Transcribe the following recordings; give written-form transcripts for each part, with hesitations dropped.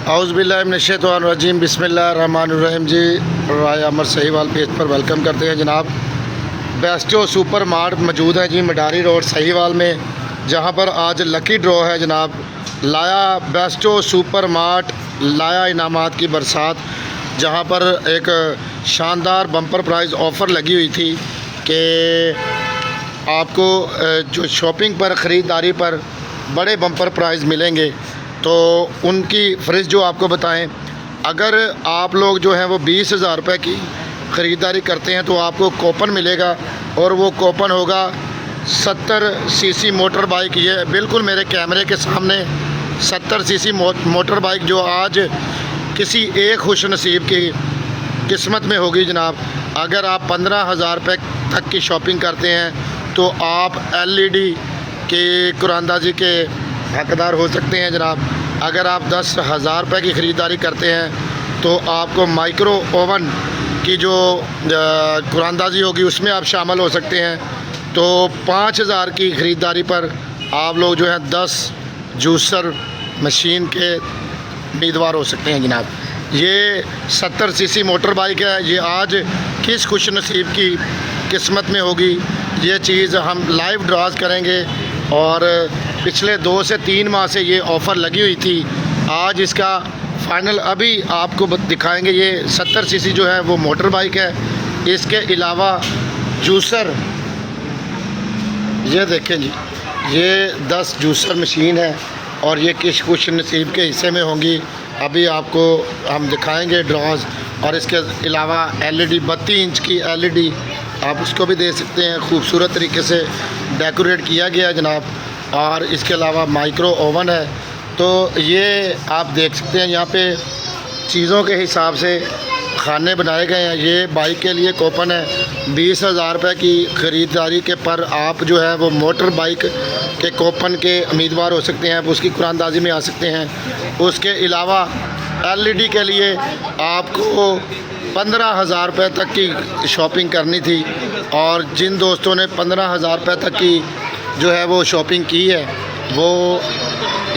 औज़ुबिल्लाहिमिनश्शैतानिर्रजीम बिस्मिल्लाहिर्रहमानिर्रहीम जी। राय अमर सहीवाल पेज पर वेलकम करते हैं जनाब। बेस्टो सुपर मार्ट मौजूद है जी मडारी रोड सहीवाल में, जहां पर आज लकी ड्रॉ है जनाब। लाया बेस्टो सुपर मार्ट लाया इनामात की बरसात, जहां पर एक शानदार बम्पर प्राइज़ ऑफ़र लगी हुई थी कि आपको जो शॉपिंग पर ख़रीदारी पर बड़े बम्पर प्राइज़ मिलेंगे। तो उनकी फ्रिज जो आपको बताएं, अगर आप लोग जो हैं वो 20,000 रुपये की ख़रीदारी करते हैं तो आपको कूपन मिलेगा, और वो कूपन होगा 70 सीसी मोटर बाइक। ये बिल्कुल मेरे कैमरे के सामने 70 सीसी मोटर बाइक जो आज किसी एक खुश नसीब की किस्मत में होगी जनाब। अगर आप 15,000 रुपये तक की शॉपिंग करते हैं तो आप LED के कुरानदाजी के हकदार हो सकते हैं जनाब। अगर आप 10,000 रुपये की ख़रीदारी करते हैं तो आपको माइक्रो ओवन की जो कुरानदाजी होगी उसमें आप शामिल हो सकते हैं। तो 5,000 की ख़रीदारी पर आप लोग जो है 10 जूसर मशीन के उम्मीदवार हो सकते हैं जनाब। ये 70 सीसी मोटर बाइक है। ये आज किस खुश नसीब की किस्मत में होगी, ये चीज़ हम लाइव ड्राज करेंगे। और पिछले 2 से 3 माह से ये ऑफ़र लगी हुई थी। आज इसका फ़ाइनल अभी आपको दिखाएंगे। ये 70 सीसी जो है वो मोटर बाइक है। इसके अलावा जूसर, ये देखें जी, ये 10 जूसर मशीन है और ये किस खुश नसीब के हिस्से में होंगी अभी आपको हम दिखाएंगे ड्रॉज। और इसके अलावा LED 32 इंच की LED आप उसको भी दे सकते हैं। खूबसूरत तरीके से डेकोरेट किया गया है जनाब। और इसके अलावा माइक्रो ओवन है। तो ये आप देख सकते हैं यहाँ पे चीज़ों के हिसाब से खाने बनाए गए हैं। ये बाइक के लिए कूपन है 20,000 रुपये की ख़रीदारी के पर आप जो है वो मोटर बाइक के कूपन के उम्मीदवार हो सकते हैं, उसकी कुरानदाजी में आ सकते हैं। उसके अलावा LED के लिए आपको 15,000 रुपये तक की शॉपिंग करनी थी, और जिन दोस्तों ने 15,000 रुपये तक की जो है वो शॉपिंग की है वो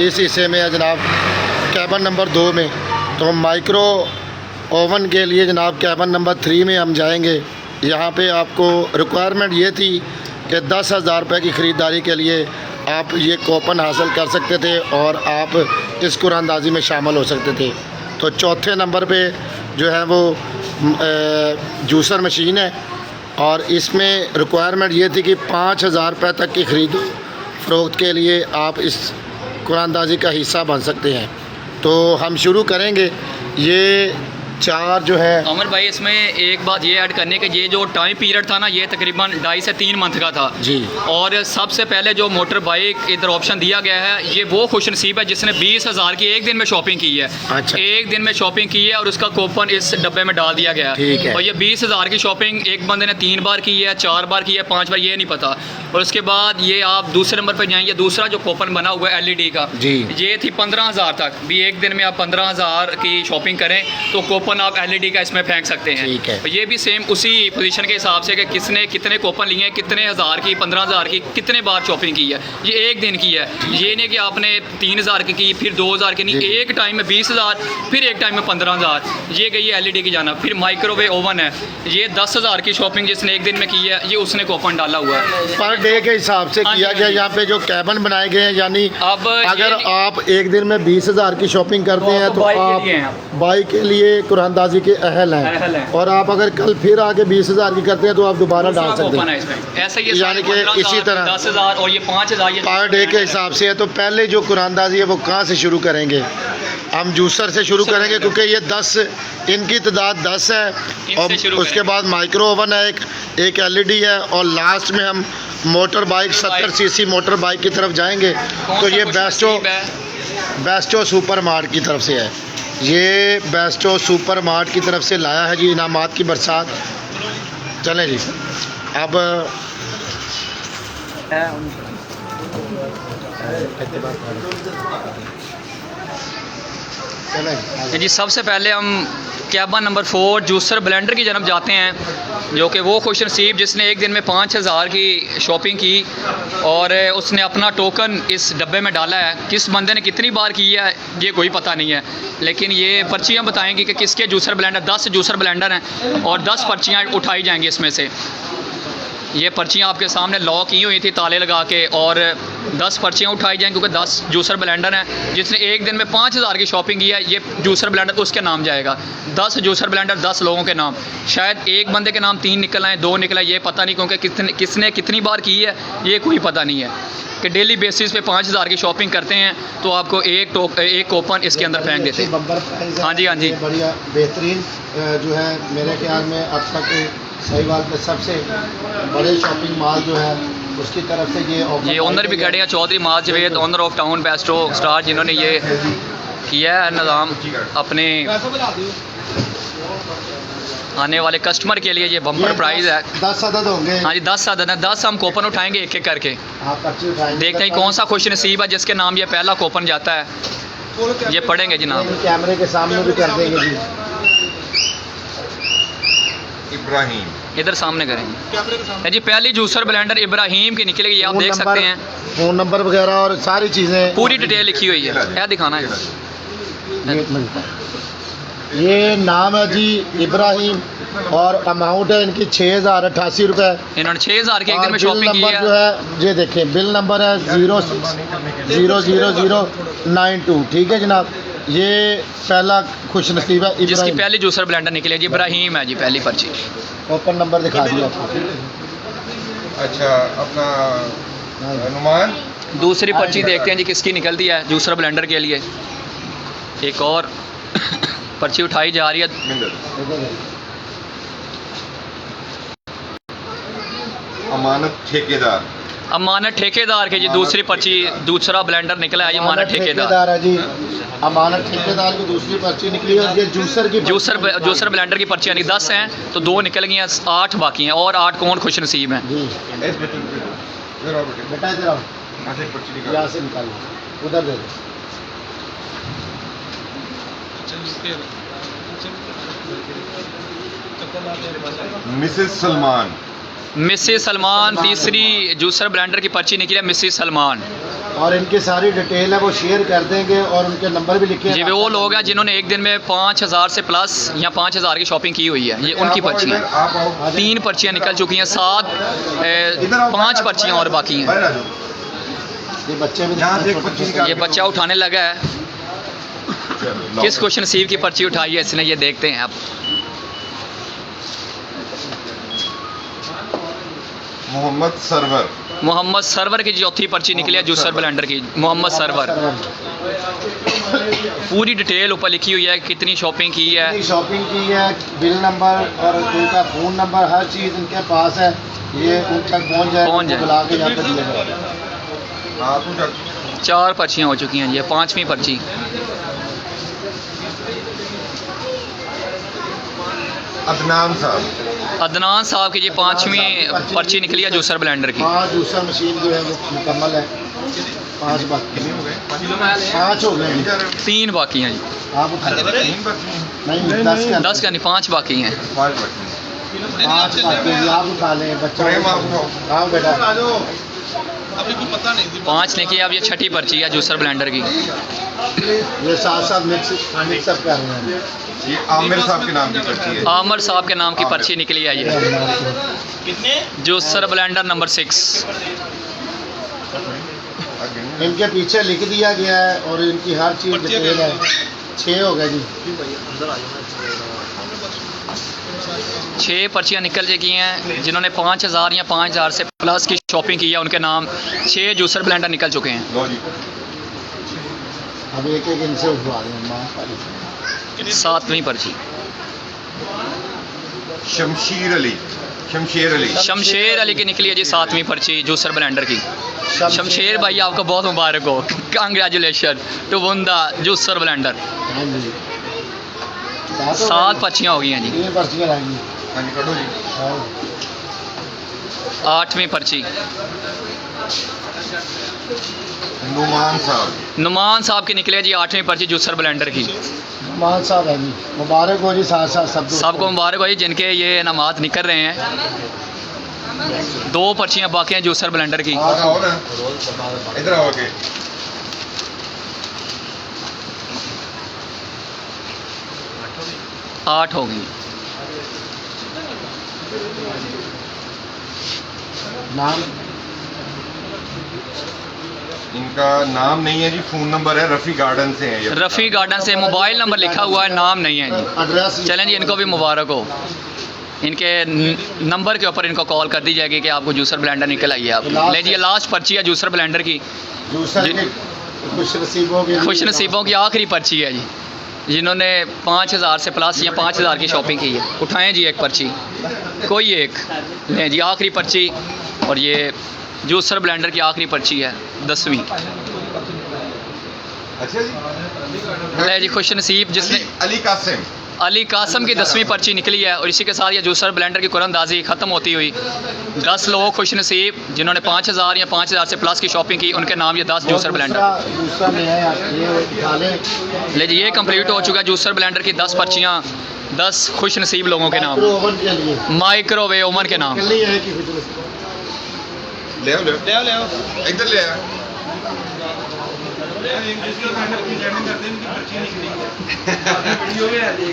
इस हिस्से में है जनाब, कैबिन नंबर 2 में। तो माइक्रो ओवन के लिए जनाब कैबिन नंबर 3 में हम जाएंगे। यहाँ पे आपको रिक्वायरमेंट ये थी कि 10,000 रुपये की ख़रीदारी के लिए आप ये कूपन हासिल कर सकते थे और आप इस कुरानदाजी में शामिल हो सकते थे। तो चौथे नंबर पे जो है वो जूसर मशीन है, और इसमें रिक्वायरमेंट ये थी कि 5,000 रुपये तक की ख़रीद फ़रोख्त के लिए आप इस कुरानदाजी का हिस्सा बन सकते हैं। तो हम शुरू करेंगे। ये 4 जो है अमर भाई, इसमें एक बात ये ऐड करने के, ये जो टाइम पीरियड था ना, ये तकरीबन 2.5 से 3 मंथ का था जी। और सबसे पहले जो मोटर बाइक इधर ऑप्शन दिया गया है, ये वो खुश नसीब है जिसने 20,000 की एक दिन में शॉपिंग की है। अच्छा। एक दिन में शॉपिंग की है और उसका कूपन इस डब्बे में डाल दिया गया है। और ये 20,000 की शॉपिंग एक बंदे ने 3 बार की है, 4 बार की है, 5 बार, ये नहीं पता। और उसके बाद ये आप दूसरे नंबर पर जाएंगे, दूसरा जो कूपन बना हुआ है LED का जी, ये थी 15,000 तक भी। एक दिन में आप 15,000 की शॉपिंग करें तो कूपन आप LED का इसमें फेंक सकते हैं। ठीक है। ये भी सेम उसी पोजीशन के हिसाब से कि किसने कितने कूपन लिए, कितने हज़ार की, 15,000 की, कितने बार शॉपिंग की है। ये एक दिन की है, ये नहीं कि आपने 3,000 की फिर 2,000 की, नहीं, एक टाइम में 20,000 फिर एक टाइम में 15,000। ये गई है LED की जाना। फिर माइक्रोवेव ओवन है, ये 10,000 की शॉपिंग जिसने एक दिन में की है, ये उसने कूपन डाला हुआ है। पर डे के हिसाब से किया गया। यहाँ पे जो कैबिन बनाए गए हैं, यानी अब अगर आप एक दिन में 20,000 की शॉपिंग करते हैं तो आप बाइक के लिए कुरानदाजी के अहल हैं। और आप अगर कल फिर आके 20,000 की करते हैं तो आप दोबारा डाल सकते हैं। ऐसा ही यानी कि इसी तरह 10,000 और ये 5,000 पर डे के हिसाब से है। तो पहले जो कुरानदाजी है वो कहाँ से शुरू करेंगे? हम जूसर से शुरू करेंगे क्योंकि ये 10 इनकी तादाद 10 है। और उसके बाद माइक्रो ओवन है, एक LED है, और लास्ट में हम motor bike 70 CC motor bike की तरफ जाएंगे। तो ये बेस्टो सुपर मार्ट की तरफ से है। ये बेस्टो सुपर मार्ट की तरफ से लाया है जी इनामात की बरसात। चलें जी, अब जी सबसे पहले हम कैबिन नंबर 4 जूसर ब्लेंडर की जानब जाते हैं। जो कि वो खुश नसीब जिसने एक दिन में 5,000 की शॉपिंग की और उसने अपना टोकन इस डब्बे में डाला है। किस बंदे ने कितनी बार की है ये कोई पता नहीं है, लेकिन ये पर्चियाँ बताएंगी कि किसके जूसर ब्लेंडर, 10 जूसर ब्लेंडर हैं और 10 पर्चियाँ उठाई जाएंगी इसमें से। ये पर्चियाँ आपके सामने लॉक की हुई थी ताले लगा के, और 10 पर्चियाँ उठाई जाएंगी क्योंकि 10 जूसर ब्लेंडर हैं। जिसने एक दिन में 5,000 की शॉपिंग की है, ये जूसर ब्लेंडर उसके नाम जाएगा। 10 जूसर ब्लेंडर 10 लोगों के नाम। शायद एक बंदे के नाम 3 निकल आए, 2 निकल आए, ये पता नहीं, क्योंकि किसने कितनी बार की है ये कोई पता नहीं है। कि डेली बेसिस पे 5,000 की शॉपिंग करते हैं तो आपको एक कूपन इसके अंदर फेंक देते हैं। बम्पर प्राइस है। हाँ जी, हाँ जी। बढ़िया बेहतरीन जो है मेरे ख्याल में अब तक सहीवाल पे सबसे बड़े शॉपिंग मॉल जो है उसकी तरफ से ये ओनर भी खड़े हैं, चौधरी माज Javed, owner of town Bairstow star, जिन्होंने ये किया है निज़ाम अपने आने वाले कस्टमर के लिए। ये बम्पर प्राइस है। 10 अदद होंगे। हाँ जी, 10 अदद है। 10 हम कूपन उठाएंगे एक एक करके। आप पर्ची उठाएंगे। देखते हैं कौन सा खुश नसीब है जिसके नाम ये पहला कूपन जाता है। ये पढ़ेंगे जनाब, कैमरे के सामने भी कर देंगे जी। इब्राहिम, इधर सामने करेंगे जी। पहली जूसर ब्लेंडर इब्राहिम की निकलेगी, ये आप देख सकते हैं। फ़ोन नंबर वगैरह और सारी चीज़ें पूरी डिटेल लिखी हुई है। क्या दिखाना है? ये नाम है जी इब्राहिम, और अमाउंट है इनकी 6,088 रुपये। इन्होंने 6,000 की एक दिन में बिल शॉपिंग की नंबर जो है। है ये देखें, बिल नंबर है 0600092। ठीक है जनाब, ये पहला खुश नसीब है जिसकी इब्राहिम। पहली जूसर ब्लेंडर निकली जी, इब्राहिम है जी पहली पर्ची। ओपन नंबर दिखा दिया आपको। अच्छा अपना नुमान। दूसरी पर्ची देखते हैं जी किसकी निकलती है जूसर ब्लेंडर के लिए। एक और पर्ची उठाई जा रही है। अमानत ठेकेदार, अमानत ठेकेदार के जी दूसरी पर्ची, दूसरा ब्लेंडर निकला है जी, अमानत ठेकेदार है जी। अमानत ठेकेदार की दूसरी पर्ची निकली है। ये जूसर की जूसर ब्लेंडर की पर्चियाँ 10 हैं तो 2 निकल गई हैं, 8 बाकी हैं। और 8 कौन खुश नसीब हैं? जी बेटा इधर आओ, यहाँ से निकालो, उधर दे दो। मिसेस सलमान, मिसेस सलमान, तीसरी जूसर ब्लेंडर की पर्ची निकली है मिसेस सलमान। और इनकी सारी डिटेल है वो शेयर कर देंगे, और उनके नंबर भी लिखे हैं। जी वो लोग हैं जिन्होंने एक दिन में 5,000 से प्लस या 5,000 की शॉपिंग की हुई है। ये उनकी पर्ची हैं। 3 पर्चियाँ निकल चुकी हैं, 5 पर्चियाँ और बाकी हैं। ये बच्चे भी ये बच्चा उठाने लगा है। किस खुश नसीब की पर्ची उठाई है इसने, ये देखते हैं आप। मोहम्मद सरवर की चौथी पर्ची निकली है जूसर ब्लेंडर की। मोहम्मद सरवर, पूरी डिटेल ऊपर लिखी हुई है, कितनी शॉपिंग की है, बिल नंबर और उनका फ़ोन नंबर, हर चीज़ उनके पास है। ये उन तक पहुँच जाए, बुला के यहाँ पर दिया जाएगा। 4 पर्चियाँ हो चुकी हैं। ये 5वीं पर्ची। अदनान साहब की जी 5वीं पर्ची निकली है जूसर ब्लेंडर की। 5 जूसर मशीन जो है वो मुकम्मल है। 5 बाकी 5 हो गए। 3 बाकी हैं जी। आप उठा नहीं 10 का नहीं, 5 बाकी हैं। 5 बाकी हैं, आप उठा लें बच्चा। आओ बेटा, अभी को पता नहीं थी। 5 निकली। अब ये छठी पर्ची है जूसर ब्लेंडर की। ये साथ मिक्सअप कर रहे हैं। ये आमिर साहब के नाम की पर्ची है। आमिर साहब के नाम की पर्ची निकली है ये कितने? Juicer blender number 6। इनके पीछे लिख दिया गया है और इनकी हर चीज़ डिटेल है। 6 हो गए जी। 6 पर्चियाँ निकल चुकी हैं। जिन्होंने 5,000 या 5,000 से प्लस की शॉपिंग की है उनके नाम 6 जूसर ब्लेंडर निकल चुके हैं। अब एक एक इनसे उठवा दें। 7वीं पर्ची। शमशेर अली की निकली है जी 7वीं पर्ची जूसर ब्लेंडर की। शमशेर भाई आपको बहुत मुबारक हो, congratulation to one the juicer blender. 7 पर्चियाँ हो गई हैं जी। 3 पर्चियाँ लाएंगी। 8वीं पर्ची। नुमान साहब। नुमान साहब की निकले जी 8वीं पर्ची जूसर ब्लेंडर की। मान साहब है जी, मुबारक हो जी साथ साथ सबको मुबारक हो जी जिनके ये इनामात निकल रहे हैं। 2 पर्चियाँ बाकी हैं जूसर ब्लेंडर की। आओ ना, इधर आओ के। आठ हो गई। नाम इनका नाम नहीं है जी, फोन नंबर है, रफ़ी गार्डन से है ये। रफ़ी गार्डन से मोबाइल नंबर लिखा हुआ है, नाम नहीं है जी। एड्रेस चलें जी, इनको भी मुबारक हो। इनके नंबर के ऊपर इनको कॉल कर दी जाएगी कि आपको जूसर ब्लेंडर निकल आई है। आप ले जी, लास्ट पर्ची है जूसर ब्लेंडर की। दूसरा जी। खुश नसीबों के खुश नसीबों की आखिरी पर्ची है जी, जिन्होंने 5000 से प्लस या 5000 की शॉपिंग की है। उठाएं जी एक पर्ची, कोई एक लें जी, आखिरी पर्ची। और ये जूसर ब्लेंडर की आखिरी पर्ची है, 10वीं। अच्छा जी। ले जी, खुश नसीब जिसने अली कासिम। अली कासम की 10वीं पर्ची निकली है। और इसी के साथ ये जूसर ब्लेंडर की कुरानंदाजी ख़त्म होती हुई 10 लोग खुश नसीब जिन्होंने 5000 या 5000 से प्लस की शॉपिंग की, उनके नाम ये 10 जूसर ब्लेंडर। दूसरा ले आए आप, ये उठा लें। ले जी, ये कंप्लीट हो चुका है जूसर ब्लेंडर की 10 पर्चियाँ, 10 खुश नसीब लोगों के नाम, ओवन के लिए माइक्रोवेव ओवन के नाम। कल ही है कि खुश नसीब। ले आओ, ले आओ, ले आओ, ले आओ। इधर ले आओ। एक दूसरे ब्लेंडर की लैंडिंग करते हैं, उनकी पर्ची निकली वीडियो में आ जाएगी।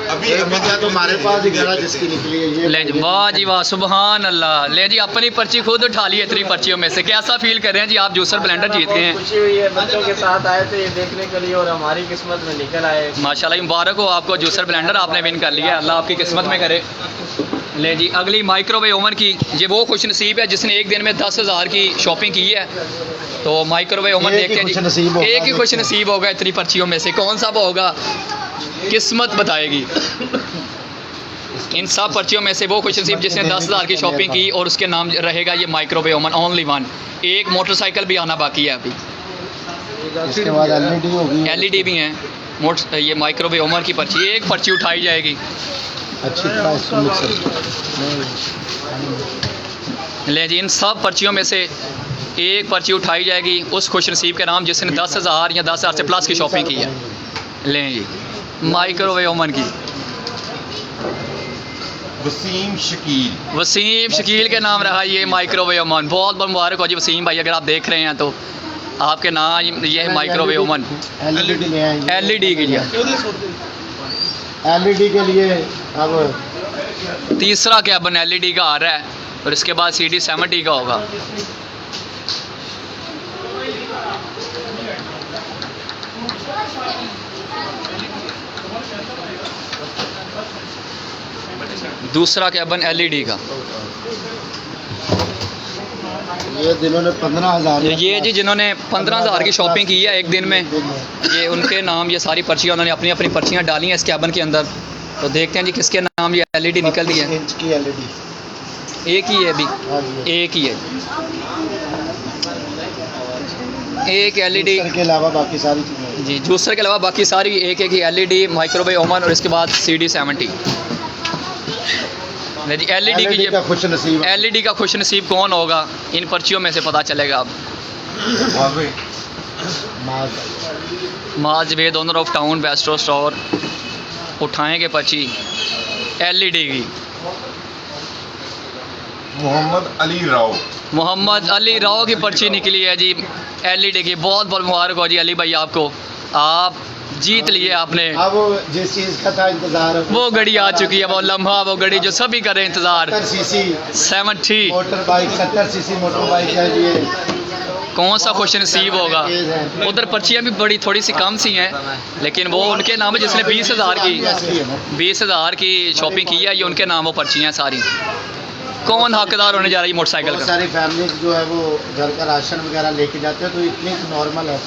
अभी ये मतलब तुम्हारे पास ही गड़ा जिसकी निकली है ये। ले जी, वाह जी वाह, सुबहान अल्लाह। ले जी, अपनी पर्ची खुद उठा ली है इतनी पर्चियों में से। कैसा फील कर रहे हैं जी आप, जूसर ब्लेंडर जीत गए हैं? खुशी हुई है, बच्चों के साथ आए थे ये देखने के लिए और हमारी किस्मत में निकल आए। माशाल्लाह, मुबारक हो आपको, जूसर ब्लेंडर आपने विन कर लिया है। अल्लाह आपकी किस्मत में करे। ले जी, अगली माइक्रोवेव ओवन की। ये वो खुश नसीब है जिसने एक दिन में 10,000 की शॉपिंग की है। तो माइक्रोवेव ओवन देखते हैं जी, एक ही खुश नसीब होगा इतनी पर्चियों में से। कौन सा होगा, किस्मत बताएगी। इन सब पर्चियों में से वो खुश नसीब जिसने 10,000 की शॉपिंग की और उसके नाम रहेगा ये माइक्रोवेव ओवन, ओनली वन। एक मोटरसाइकिल भी आना बाकी है अभी। इसके बाद एलईडी होगी, एलईडी भी हैं। ये माइक्रोवेव ओवन की पर्ची, एक पर्ची उठाई जाएगी। अच्छी तरह इसको मिक्सर। ले जी, इन सब पर्चियों में से एक पर्ची उठाई जाएगी उस खुश नसीब के नाम जिसने 10,000 या 10,000 से प्लस की शॉपिंग की है। लें जी, माइक्रोवेव ओवन की। वसीम शकील। वसीम शकील के नाम रहा ये माइक्रोवेव ओवन। बहुत बहुत मुबारक हो जी वसीम भाई, अगर आप देख रहे हैं तो आपके नाम ये है माइक्रोवेव ओवन। एलईडी ले आए। एलईडी की जी, एलईडी के लिए अब तीसरा कैबन एलईडी का आ रहा है और इसके बाद CD 70 का होगा। दूसरा कैबन एलईडी का। ये जिन्होंने 15,000 ये जी जिन्होंने 15,000 की शॉपिंग की है एक दिन में, ये उनके नाम, ये सारी पर्चियाँ उन्होंने अपनी अपनी पर्चियाँ डाली हैं इस कैबन के अंदर। तो देखते हैं जी किसके नाम ये एलईडी निकल रही है। इंच की एलईडी। एक ही है अभी, हाँ जी, एक ही है, एक एलईडी के अलावा बाकी सारी चीज़ें। जी। जूसर के अलावा बाकी सारी एक एक ही एलईडी, माइक्रोवेव ओवन और इसके बाद CD 70। जी, एलईडी की का खुश नसीब। एलईडी का खुश नसीब कौन होगा, इन पर्चियों में से पता चलेगा अब। माज वेद ओनर ऑफ टाउन वेस्ट्रो स्टोर, उठाएंगे पर्ची एलईडी की। मोहम्मद अली राव। मोहम्मद अली राव की पर्ची निकली है जी एलईडी की। बहुत बहुत मुबारक हो जी अली भाई आपको, आप जीत लिए आपने। अब जिस चीज़ का था इंतजार वो घड़ी आ चुकी है, वो लम्हा, वो घड़ी जो सभी कर रहे हैं इंतजार। 70cc 70 motor bike, 70cc motor bike है ये। कौन सा खुश नसीब होगा। उधर पर्चियाँ भी बड़ी थोड़ी सी कम सी हैं, लेकिन वो उनके नाम है जिसने 20,000 की शॉपिंग की है, ये उनके नाम वो पर्चियाँ सारी। कौन हकदार होने जा रही है मोटरसाइकिल बहुत का। सारी फैमिली जो है वो घर का राशन वगैरह लेके जाते हैं, तो इतनी नॉर्मल है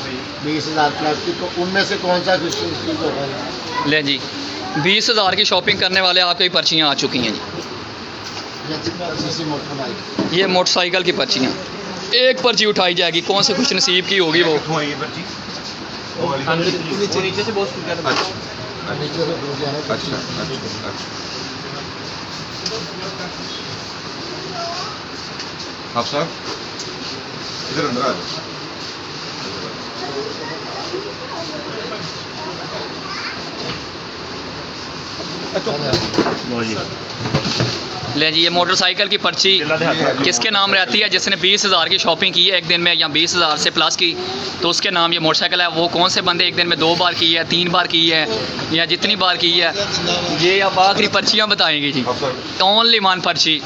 20,000 प्लस की। तो उनमें से कौन सा चीज़ होगा। ले जी, 20,000 की शॉपिंग करने वाले आपकी पर्चियाँ आ चुकी हैं जी। 70cc मोटर बाइक, ये मोटरसाइकिल की पर्चियाँ, एक पर्ची उठाई जाएगी, कौन से खुश नसीब की होगी वो। कितों आई ये पर्ची? वो वाली पर्ची? नीचे से बहुत स्पीकर अच्छा नीचे से दूर जाए। अच्छा अच्छा। आप साहब इधर अंदर आ जाओ। ले जी, ये मोटरसाइकिल की पर्ची किसके नाम रहती है? जिसने 20,000 की शॉपिंग की है एक दिन में या 20,000 से प्लस की, तो उसके नाम ये मोटरसाइकिल है। वो कौन से बंदे एक दिन में 2 बार की है, 3 बार की है, या जितनी बार की है, ये अब आखिरी पर्चियाँ बताएंगे जी। ओनली 1 पर्ची।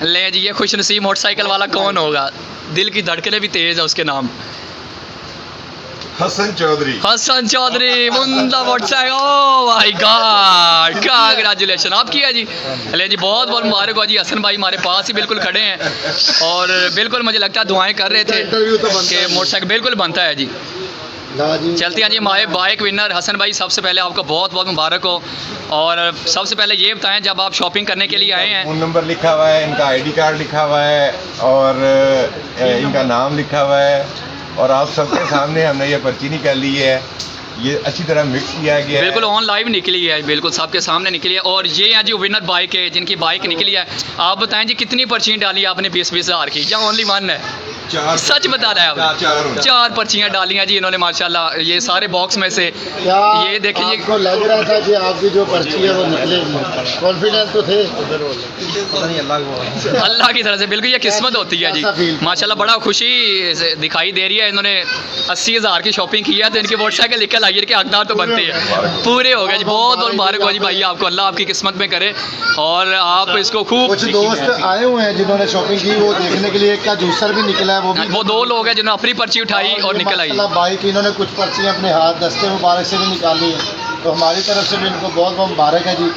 ले जी, ये खुशनसीब मोटरसाइकिल वाला कौन होगा? दिल की धड़कनें भी तेज़ है उसके नाम। हसन चौधरी। हसन चौधरी मुंदा motorcycle. Oh my god, congratulation आपकी है जी। ले जी, बहुत बहुत मुबारक हो जी। हसन भाई हमारे पास ही बिल्कुल खड़े हैं और बिल्कुल मुझे लगता है दुआएं कर रहे थे कि मोटरसाइकिल बिल्कुल बनता है जी। चलते हैं जी हमारे बाइक विनर हसन भाई, सबसे पहले आपको बहुत बहुत मुबारक हो। और सबसे पहले ये बताएं, जब आप शॉपिंग करने के लिए आए हैं, फ़ोन नंबर लिखा हुआ है, इनका आईडी कार्ड लिखा हुआ है और इनका नाम लिखा हुआ है और आप सबके सामने हमने ये पर्ची निकाली है। ये अच्छी तरह मिक्स किया गया है, बिल्कुल ऑन लाइव निकली है, बिल्कुल सबके सामने निकली है। और ये है जो विनर बाइक है, जिनकी बाइक निकली है। आप बताएं जी, कितनी पर्ची डाली आपने 20-20 हज़ार की, या ओनली 1 है? 4 सच बता रहा है आपने? 4 पर्चियाँ डाली हैं जी इन्होंने माशाल्लाह। ये सारे बॉक्स में से ये देखिए, आपको लग रहा था कि आपकी जो पर्ची है वो निकलेगी? कॉन्फिडेंस तो थे? अल्लाह की तरफ से बिल्कुल ये किस्मत होती है जी माशाल्लाह। बड़ा खुशी दिखाई दे रही है। इन्होंने 80,000 की शॉपिंग की है तो इनकी मोटरसाइकिल निकल आई है कि हकदार तो बनते हैं, पूरे हो गए जी। बहुत बहुत मुबारक हो जी भाई आपको, अल्लाह आपकी किस्मत में करे और आप इसको खूब। कुछ दोस्त आए हुए हैं जिन्होंने शॉपिंग की, वो देखने के लिए। एक का जूसर भी निकला है, वो 2 लोग हैं जिन्होंने अपनी पर्ची उठाई और निकल आई। बाइक इन्होंने कुछ पर्चियाँ अपने हाथ दस्ते मुबारक से भी निकाली है, तो हमारी तरफ से भी इनको बहुत बहुत मुबारक है जी।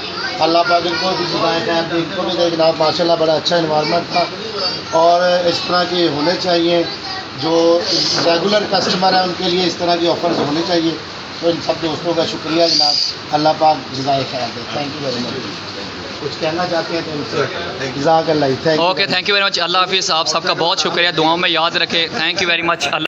अल्लाह पाक इनको भी जिताएं खैर दे, इनको भी देखना। माशाल्लाह बड़ा अच्छा इन्वायरमेंट था और इस तरह के होने चाहिए। जो रेगुलर कस्टमर है उनके लिए इस तरह की ऑफर्स होने चाहिए। तो इन सब दोस्तों का शुक्रिया जनाब, अल्लाह पाक जिताएं खैर दे। Thank you very much. कुछ कहना चाहते हैं तो उनसे जज़ाकल्लाह। Thank you. Okay, thank you very much. Allah हाफिज़। आप सबका बहुत शुक्रिया, दुआओं में याद रखें। Thank you very much.